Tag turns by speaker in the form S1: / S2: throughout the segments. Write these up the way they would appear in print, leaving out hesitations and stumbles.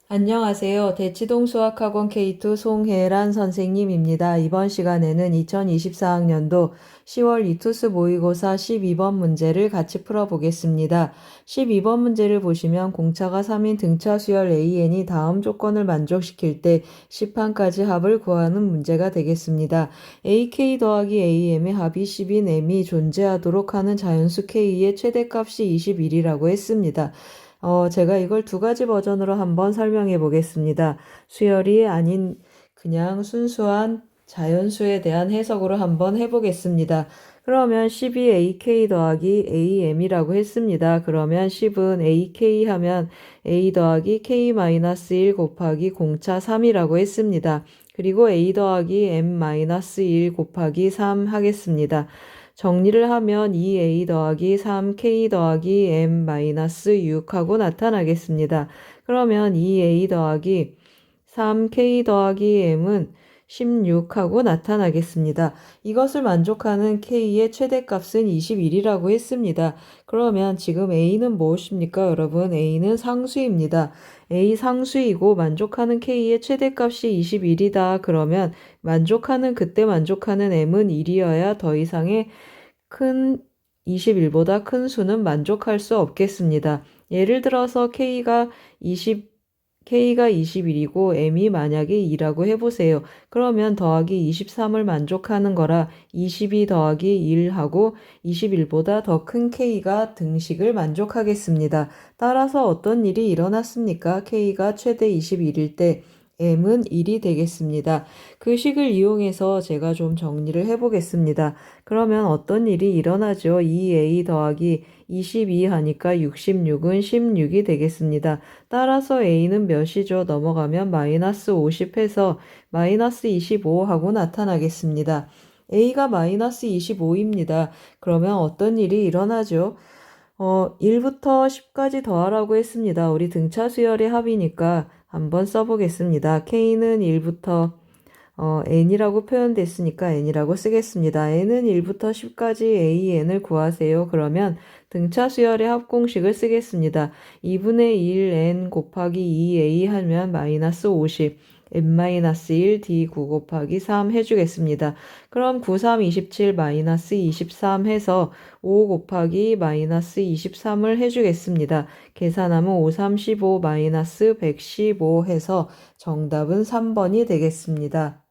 S1: 안녕하세요. 대치동 수학학원 K2 송혜란 선생님입니다. 이번 시간에는 2024학년도 10월 이투스 모의고사 12번 문제를 같이 풀어보겠습니다. 12번 문제를 보시면 공차가 3인 등차 수열 AN이 다음 조건을 만족시킬 때 10판까지 합을 구하는 문제가 되겠습니다. AK 더하기 AM의 합이 10인 M이 존재하도록 하는 자연수 K의 최대값이 21이라고 했습니다. 제가 이걸 두 가지 버전으로 한번 설명해 보겠습니다. 수열이 아닌 그냥 순수한 자연수에 대한 해석으로 한번 해보겠습니다. 그러면 10이 AK 더하기 AM이라고 했습니다. 그러면 10은 AK 하면 A 더하기 K-1 곱하기 공차 3이라고 했습니다. 그리고 A 더하기 M-1 곱하기 3 하겠습니다. 정리를 하면 2a 더하기 3k 더하기 m-6하고 나타나겠습니다. 그러면 2a 더하기 3k 더하기 m은 16하고 나타나겠습니다. 이것을 만족하는 k의 최대값은 21이라고 했습니다. 그러면 지금 a는 무엇입니까, 여러분? a는 상수입니다. a 상수이고 만족하는 k의 최대값이 21이다. 그러면 그때 만족하는 m은 1이어야 더 이상의 큰 21보다 큰 수는 만족할 수 없겠습니다. 예를 들어서 K가 21이고 M이 만약에 2라고 해보세요. 그러면 더하기 23을 만족하는 거라 22 더하기 1하고 21보다 더 큰 K가 등식을 만족하겠습니다. 따라서 어떤 일이 일어났습니까? K가 최대 21일 때 m은 1이 되겠습니다. 그 식을 이용해서 제가 좀 정리를 해보겠습니다. 그러면 어떤 일이 일어나죠? 2a 더하기 22 하니까 66은 16이 되겠습니다. 따라서 a는 몇이죠? 넘어가면 마이너스 50 해서 마이너스 25 하고 나타나겠습니다. a가 마이너스 25입니다. 그러면 어떤 일이 일어나죠? 1부터 10까지 더하라고 했습니다. 우리 등차 수열의 합이니까 한번 써보겠습니다. K는 1부터 n이라고 표현됐으니까 n이라고 쓰겠습니다. n은 1부터 10까지 an을 구하세요. 그러면 등차 수열의 합공식을 쓰겠습니다. 2분의 1 n 곱하기 2a 하면 마이너스 50. n-1 d9 곱하기 3 해주겠습니다. 그럼 9, 3, 27 마이너스 23 해서 5 곱하기 마이너스 23을 해주겠습니다. 계산하면 5, 3, 15 마이너스 115 해서 정답은 3번이 되겠습니다.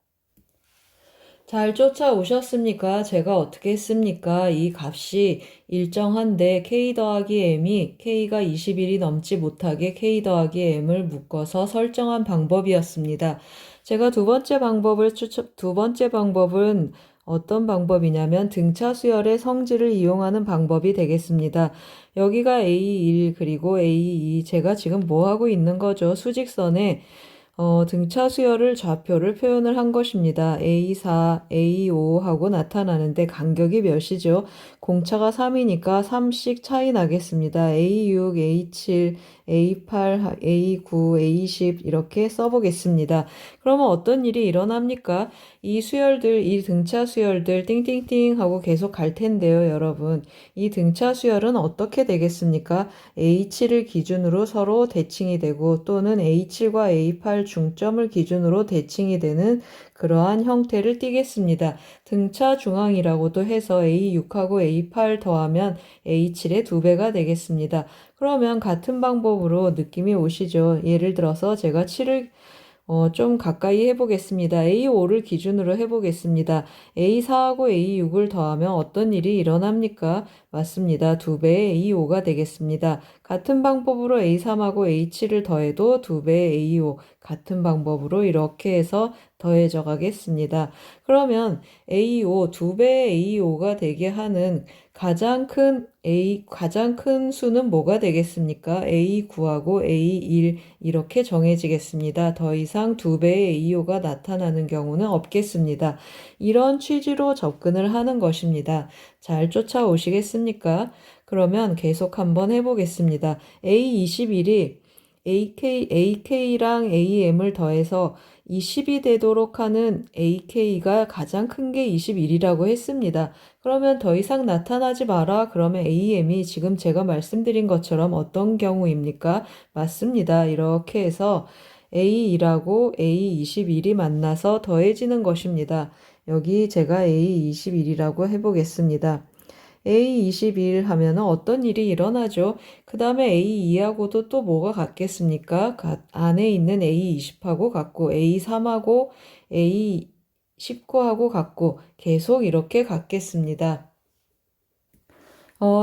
S1: 잘 쫓아오셨습니까? 제가 어떻게 했습니까? 이 값이 일정한데 k 더하기 m이 k가 21이 넘지 못하게 k 더하기 m을 묶어서 설정한 방법이었습니다. 제가 두 번째 방법은 어떤 방법이냐면 등차 수열의 성질을 이용하는 방법이 되겠습니다. 여기가 A1 그리고 A2 제가 지금 뭐 하고 있는 거죠? 수직선에 등차 수열을 좌표를 표현을 한 것입니다. A4, A5 하고 나타나는데 간격이 몇이죠? 공차가 3이니까 3씩 차이 나겠습니다. A6, A7, A8, A9, A10 이렇게 써보겠습니다. 그러면 어떤 일이 일어납니까? 이 등차 수열들 띵띵띵 하고 계속 갈 텐데요, 여러분. 이 등차 수열은 어떻게 되겠습니까? A7을 기준으로 서로 대칭이 되고 또는 A7과 A8 중점을 기준으로 대칭이 되는 그러한 형태를 띠겠습니다. 등차 중앙이라고도 해서 A6하고 A8 더하면 A7의 2배가 되겠습니다. 그러면 같은 방법으로 느낌이 오시죠? 예를 들어서 제가 7을 좀 가까이 해보겠습니다. A5를 기준으로 해보겠습니다. A4하고 A6을 더하면 어떤 일이 일어납니까? 맞습니다. 2배의 A5가 되겠습니다. 같은 방법으로 A3하고 A7을 더해도 2배의 A5, 같은 방법으로 이렇게 해서 더해져 가겠습니다. 그러면 A5, 2배의 A5가 되게 하는 가장 큰 수는 뭐가 되겠습니까? A9하고 A1 이렇게 정해지겠습니다. 더 이상 2배의 A5가 나타나는 경우는 없겠습니다. 이런 취지로 접근을 하는 것입니다. 잘 쫓아오시겠습니까? 그러면 계속 한번 해보겠습니다. A21이 AK랑 AM을 더해서 20이 되도록 하는 AK가 가장 큰 게 21이라고 했습니다. 그러면 더 이상 나타나지 마라. 그러면 AM이 지금 제가 말씀드린 것처럼 어떤 경우입니까? 맞습니다. 이렇게 해서 A2하고 A21이 만나서 더해지는 것입니다. 여기 제가 A21이라고 해보겠습니다. A21 하면 어떤 일이 일어나죠? 그 다음에 A2하고도 또 뭐가 같겠습니까? 안에 있는 A20하고 같고 A3하고 A19하고 같고 계속 이렇게 같겠습니다.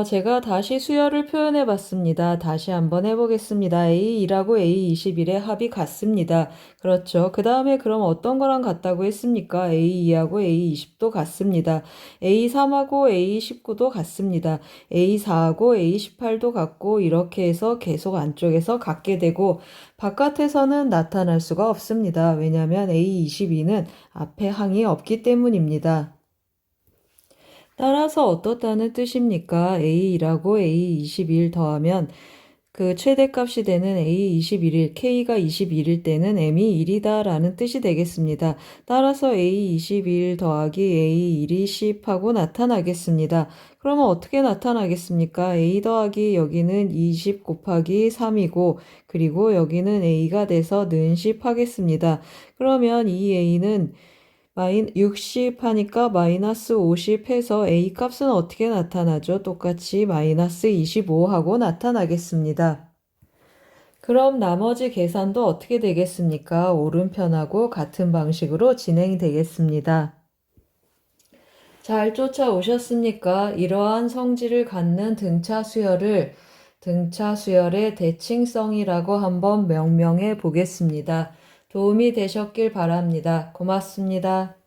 S1: 제가 다시 수열을 표현해 봤습니다. 다시 한번 해보겠습니다. A2하고 A21의 합이 같습니다. 그렇죠. 그 다음에 그럼 어떤 거랑 같다고 했습니까? A2하고 A20도 같습니다. A3하고 A19도 같습니다. A4하고 A18도 같고 이렇게 해서 계속 안쪽에서 같게 되고 바깥에서는 나타날 수가 없습니다. 왜냐하면 A22는 앞에 항이 없기 때문입니다. 따라서 어떻다는 뜻입니까? A1하고 A21 더하면 그 최대값이 되는 A21일, K가 21일 때는 M이 1이다 라는 뜻이 되겠습니다. 따라서 A21 더하기 A1이 10하고 나타나겠습니다. 그러면 어떻게 나타나겠습니까? A 더하기 여기는 20 곱하기 3이고 그리고 여기는 A가 돼서 는 10 하겠습니다. 그러면 이 A는 60 하니까 마이너스 50 해서 A 값은 어떻게 나타나죠? 똑같이 마이너스 25하고 나타나겠습니다. 그럼 나머지 계산도 어떻게 되겠습니까? 오른편하고 같은 방식으로 진행되겠습니다. 잘 쫓아오셨습니까? 이러한 성질을 갖는 등차 수열을 등차 수열의 대칭성이라고 한번 명명해 보겠습니다. 도움이 되셨길 바랍니다. 고맙습니다.